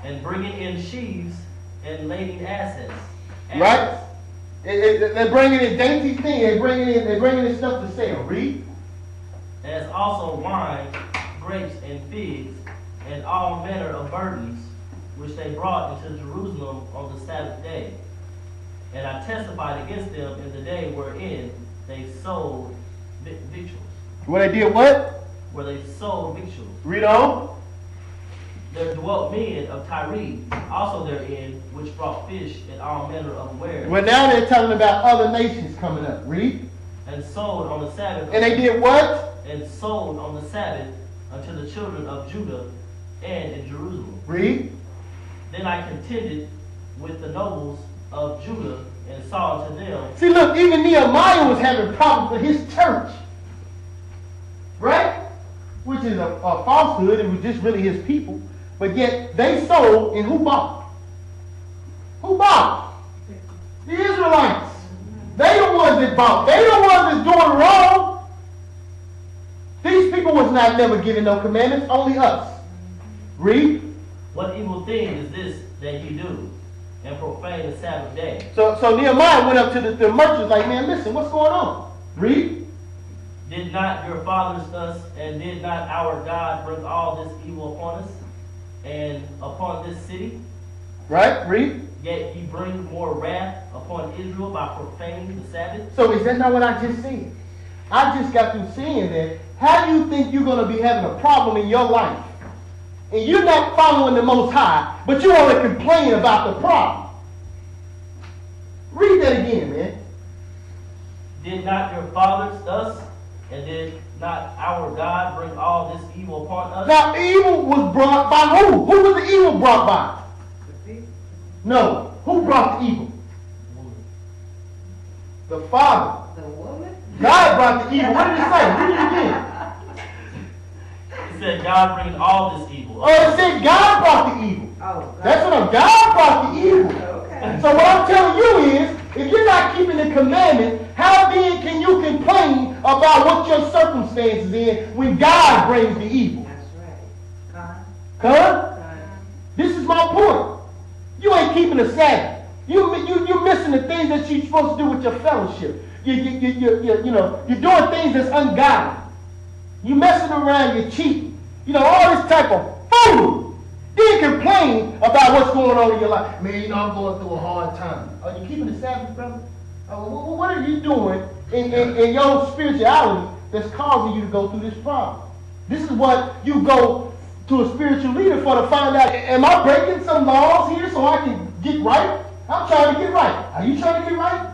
And bringing in sheaves and lading assets. Right? They're bringing in dainty things. They're bringing in stuff to sell. Read. As also wine, grapes, and figs, and all manner of burdens, which they brought into Jerusalem on the Sabbath day. And I testified against them in the day wherein they sold victuals. Where they did what? Where they sold victuals. Read on. There dwelt men of Tyre also therein, which brought fish and all manner of wares. Well, now they're talking about other nations coming up. Read. And sold on the Sabbath. And they did what? And sold on the Sabbath unto the children of Judah and in Jerusalem. Read. Then I contended with the nobles of Judah and saw unto them. See, look, even Nehemiah was having problems with his church. Right? Which is a falsehood. It was just really his people. But yet they sold, and who bought? Who bought? The Israelites. They the ones that bought. They the ones that's doing wrong. These people was not never given no commandments, only us. Read. What evil thing is this that you do, and profane the Sabbath day? So Nehemiah went up to the merchants like, man, listen, what's going on? Read. Did not your fathers thus, and did not our God bring all this evil upon us, and upon this city? Right? Read. Yet ye bring more wrath upon Israel by profaning the Sabbath? So is that not what I just said? I just got through saying that. How do you think you're going to be having a problem in your life? And you're not following the Most High, but you want to complain about the problem. Read that again, man. Did not your fathers thus, and did not our God bring all this evil upon us? Now, evil was brought by who? Who was the evil brought by? No. Who brought the evil? The Father. The woman? God brought the evil. What did it say? Read it again. It said God bringing all this evil. Oh, it said God brought the evil. Oh, That's what I'm. God brought the evil. Okay. So what I'm telling you is, if you're not keeping the commandment, how then can you complain about what your circumstances is when God brings the evil? That's right. Huh? This is my point. You ain't keeping the Sabbath. You're missing the things that you're supposed to do with your fellowship. You're doing things that's ungodly. You messing around, you're cheating. All this type of food. Then complain about what's going on in your life. Man, I'm going through a hard time. Are you keeping the Sabbath, brother? What are you doing in your spirituality that's causing you to go through this problem? This is what you go to a spiritual leader for, to find out, am I breaking some laws here so I can get right? I'm trying to get right. Are you trying to get right?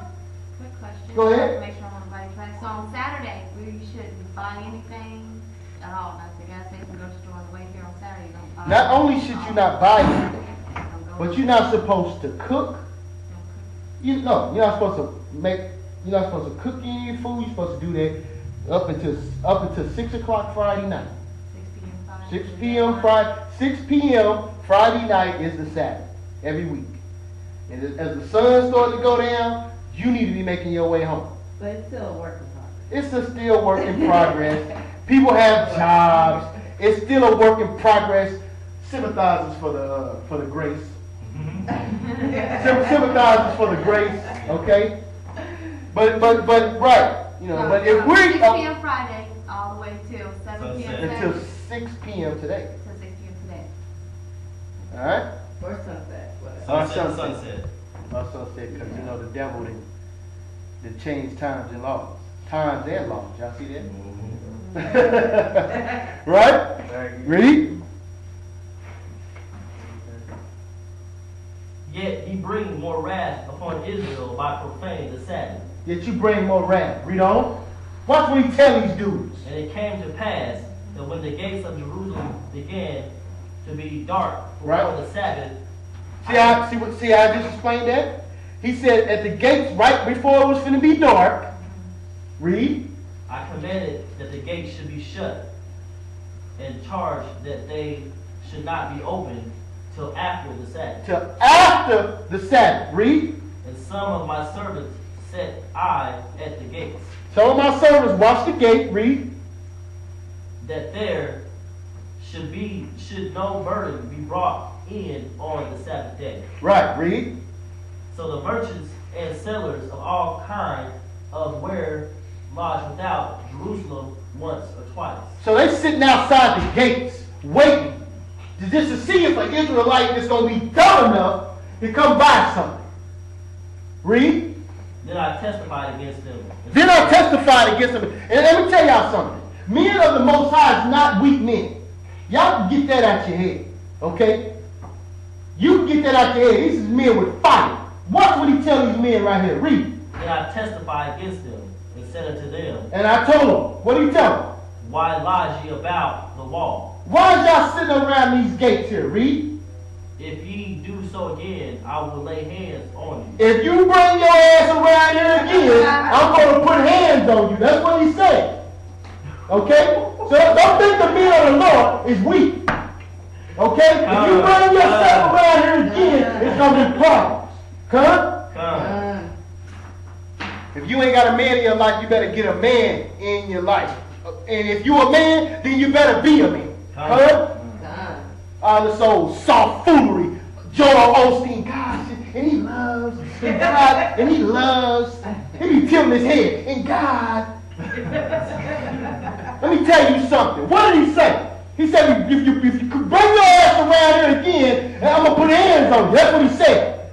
Quick question. Go ahead. Make sure I'm on the right track. So on Saturday, we shouldn't buy anything at all. Like the gas station, grocery store, on the way here on Saturday, you don't buy. Not only should you not buy anything, Don't go but you're not supposed to cook. You're not supposed to cook any food. You're supposed to do that up until 6 o'clock Friday night. 6 p.m. Friday. 6 p.m. Friday night is the Sabbath every week. And as the sun starts to go down, you need to be making your way home. But it's still a work in progress. It's a still work in progress. People have jobs. It's still a work in progress. Sympathizers for the grace. Sympathizers for the grace. Okay. But right. But if we're 6 p.m. Friday, all the way till 7 p.m. until Saturday. 6 p.m. today. Till 6 p.m. today. All right. Or sunset, whatever. Sunset. My son said, because the devil didn't change times and laws. Times and laws. Y'all see that? Right? Read. Yet ye bring more wrath upon Israel by profaning the Sabbath. Yet you bring more wrath. Read on. Watch what he tell these dudes. And it came to pass that when the gates of Jerusalem began to be dark before Right. the Sabbath, See how I just explained that? He said at the gates right before it was going to be dark. Read. I commanded that the gates should be shut, and charged that they should not be opened till after the Sabbath. Till after the Sabbath. Read. And some of my servants set I at the gates, Some of my servants watch the gate. Read. that there should no burden be brought in on the Sabbath day. Right. Read. So the merchants and sellers of all kind of ware lodged without Jerusalem once or twice. So they sitting outside the gates waiting just to see if an Israelite is going to be dumb enough to come buy something. Read. Then I testified against them. Then I testified against them. And let me tell y'all something. Men of the Most High is not weak men. Y'all can get that out your head. Okay? You can get that out your head. These is men with fire. Watch what he tell these men right here. Read. Then I testified against them and said unto them, And I told them. What do you tell them? Why lodge ye about the wall? Why is y'all sitting around these gates here? Read. If ye do so again, I will lay hands on you. If you bring your ass around here again, I'm going to put hands on you. That's what he said. Okay? So don't think the men of the Lord is weak. Okay? If you bring yourself around here again, it's gonna be problems. Come? If you ain't got a man in your life, you better get a man in your life. And if you a man, then you better be a man. Come? All this old soft foolery. Joel Osteen, gosh, and he loves, and God, and he loves. He be tilting his head, and God. Let me tell you something. What did he say? He said, if you bring your ass around here again, and I'm going to put hands on you. That's what he said.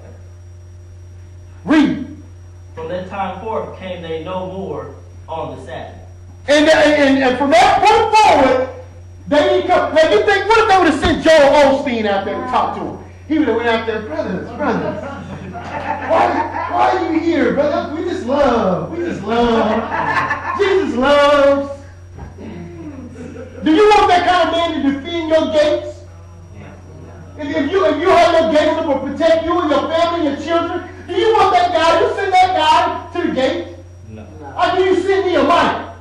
Read. From that time forth came they no more on the Sabbath. And from that point forward, they didn't come. Now you think, what if they would have sent Joel Osteen out there to talk to him? He would have went out there, brothers. Why are you here, brother? We just love. Jesus loves. Do you want that kind of man to defend your gates? If you have your gates that will protect you and your family and your children, do you want that guy? You send that guy to the gate? No. Or do you send Nehemiah?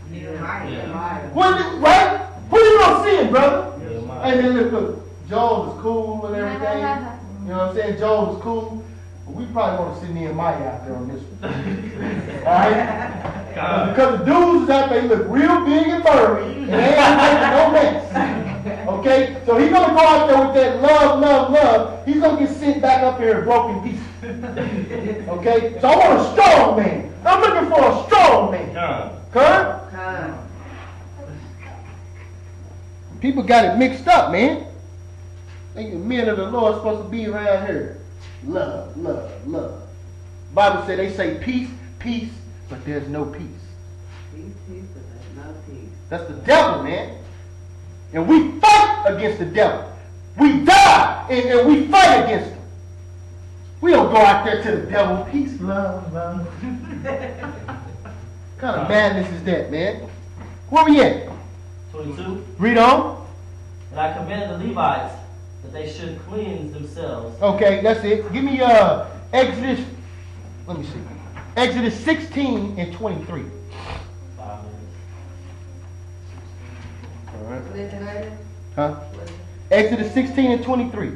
Nehemiah. Right? Who you gonna send, brother? Nehemiah. Hey man, look, Joel is cool and everything. You know what I'm saying? Joel is cool. But we probably want to send Nehemiah out there on this one. Alright? Because the dudes out there, he look real big and furry, and they ain't making no mess. Okay? So he's going to go out there with that love. He's going to get sent back up here in broken pieces. Okay? So I want a strong man. I'm looking for a strong man. Kurt? People got it mixed up, man. Think the men of the Lord are supposed to be around here. Love. Bible said they say peace, but there's no peace. Peace, but there's no peace. That's the devil, man. And we fight against the devil. We die and we fight against him. We don't go out there to the devil. Peace, love. What kind of madness is that, man? Where we at? 22. Read on. And I commanded the Levites that they should cleanse themselves. Okay, that's it. Give me Exodus. Let me see. Exodus 16 and 23. 5 minutes. All right. What is it later? Huh? Exodus 16 and 23.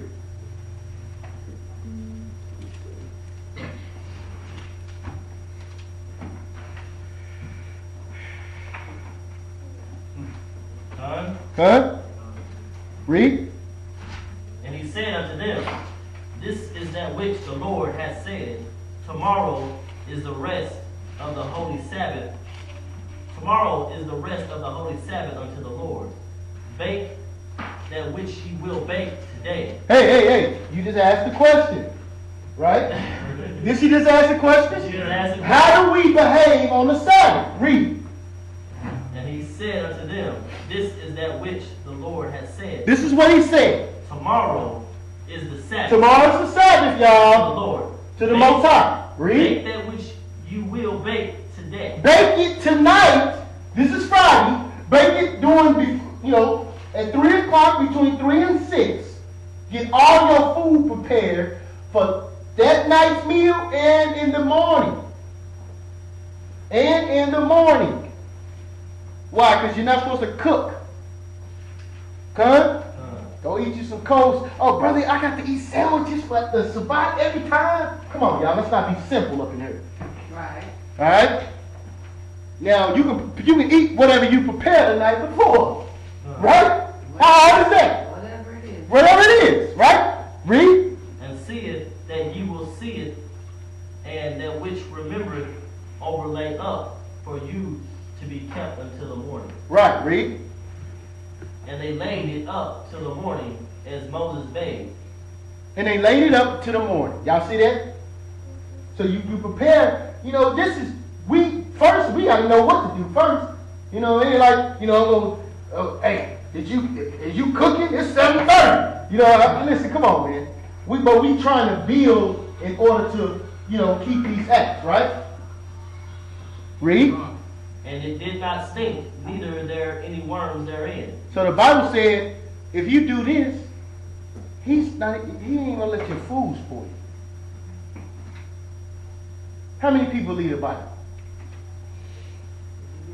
Huh? Read. And he said unto them, This is that which the Lord hath said. Tomorrow is the rest of the holy Sabbath. Tomorrow is the rest of the holy Sabbath unto the Lord. Bake that which ye will bake today. Hey. You just asked the question. Right? Did she just ask the question? She just asked the question. How do we behave on the Sabbath? Read. And he said unto them, This is that which the Lord hath said. This is what he said. Tomorrow is the Sabbath. Tomorrow's the Sabbath, To the y'all. Lord. To the Most High. Read. Bake that which you will bake today. Bake it tonight. This is Friday. Bake it during, at 3 o'clock, between 3 and 6. Get all your food prepared for that night's meal and in the morning. Why? Because you're not supposed to cook. Huh? Go eat you some coast. Oh, brother, I got to eat sandwiches for the Shabbat every time. Come on, y'all. Let's not be simple up in here. Right. All right? Now, you can eat whatever you prepared the night before. Right? How hard is that? Whatever it is. Right? Read. And see it, that you will see it, and that which remembereth overlay up for you to be kept until the morning. Right. Read. And they laid it up till the morning, as Moses bade. And they laid it up to the morning. Y'all see that? So you prepare, we got to know what to do first. It ain't like, hey, is you cooking? It's 7:30. Listen, come on, man. We trying to build in order to, keep these acts, right? Read. And it did not stink, neither are there any worms therein. So the Bible said, if you do this, he ain't gonna let your food spoil you. How many people read the Bible?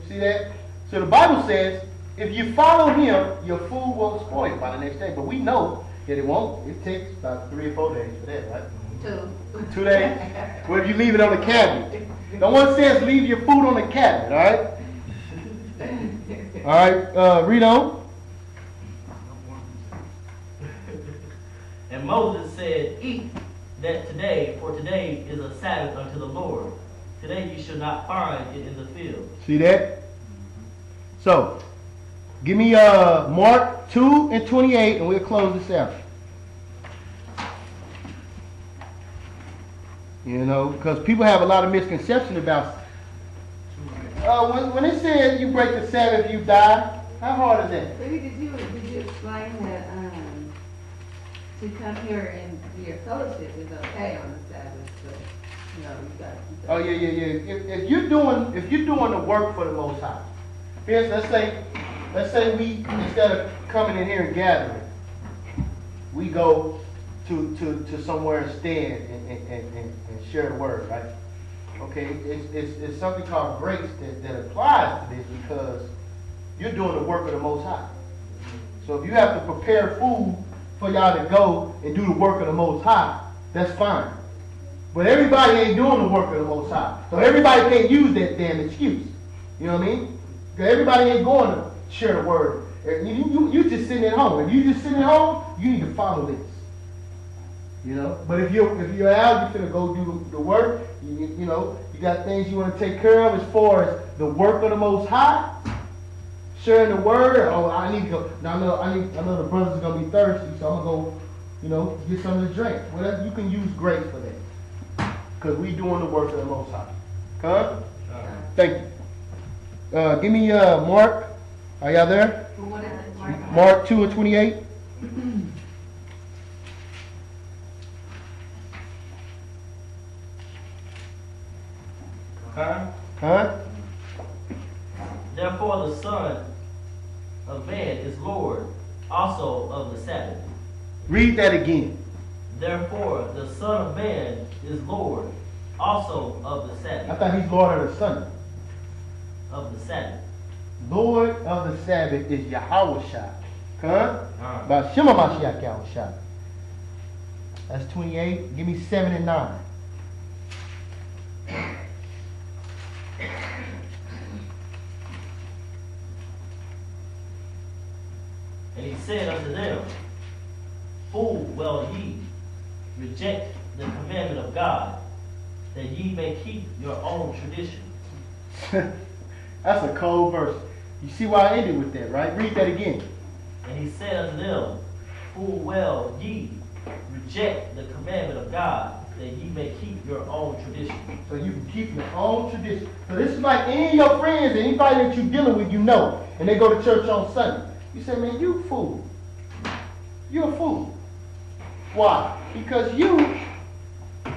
See that? So the Bible says, if you follow him, your food won't spoil by the next day. But we know that it won't. It takes about 3 or 4 days for that, right? 2. 2 days? Well, if you leave it on the cabinet. No one says leave your food on the cabinet, all right? All right, read on. And Moses said, Eat that today, for today is a Sabbath unto the Lord. Today you shall not find it in the field. See that? So, give me Mark 2 and 28, and we'll close this out. You know, because people have a lot of misconception about when it says you break the Sabbath, you die. How hard is that? Baby, did you explain that to come here and your fellowship is okay on the Sabbath, but you got. Oh yeah. If you're doing the work for the Most High, here's let's say we, instead of coming in here and gathering, we go to somewhere and stand and share the word, right? Okay, it's something called grace that applies to this because you're doing the work of the Most High. So if you have to prepare food for y'all to go and do the work of the Most High, that's fine. But everybody ain't doing the work of the Most High. So everybody can't use that damn excuse. You know what I mean? Because everybody ain't going to share the word. You just sitting at home. If you just sitting at home, you need to follow this. You know? But if you're out, you're finna go do the work. You know, you got things you want to take care of as far as the work of the Most High. Sharing the word. Oh, I need to go. Now I know the brothers are gonna be thirsty, so I'm gonna go, you know, get something to drink. Whatever, you can use grace for that. Because we doing the work of the Most High. Huh? Thank you. Give me Mark. Are y'all there? What is it, Mark? Mark 2 and 28. Huh? Therefore the Son of Man is Lord also of the Sabbath. Read that again. Therefore the Son of Man is Lord also of the Sabbath. I thought he's Lord of the Sunday. Of the Sabbath. Lord of the Sabbath is Yahushua. Huh? By Shema Mashiach Yahushua. That's 28. Give me 7 and 9. And he said unto them, Full well ye reject the commandment of God, that ye may keep your own tradition. That's a cold verse. You see why I ended with that, right? Read that again. And he said unto them, Full well ye reject the commandment of God, that ye may keep your own tradition. So you can keep your own tradition. So this is like any of your friends, anybody that you're dealing with, you know, and they go to church on Sunday. You say, man, you a fool. You're a fool. Why? Because you,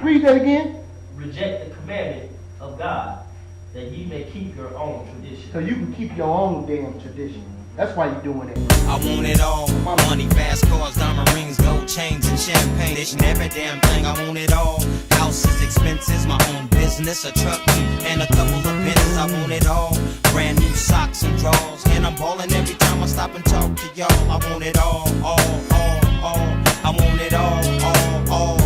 read that again. Reject the commandment of God, that ye may keep your own tradition. So you can keep your own damn tradition. That's why you're doing it. I want it all. My money, fast cars, diamond rings, gold chains, and champagne. Dish and every damn thing. I want it all. Houses, expenses, my own business, a truck, and a couple of pins. I want it all. Brand new socks and drawers. And I'm balling every time I stop and talk to y'all. I want it all. I want it all.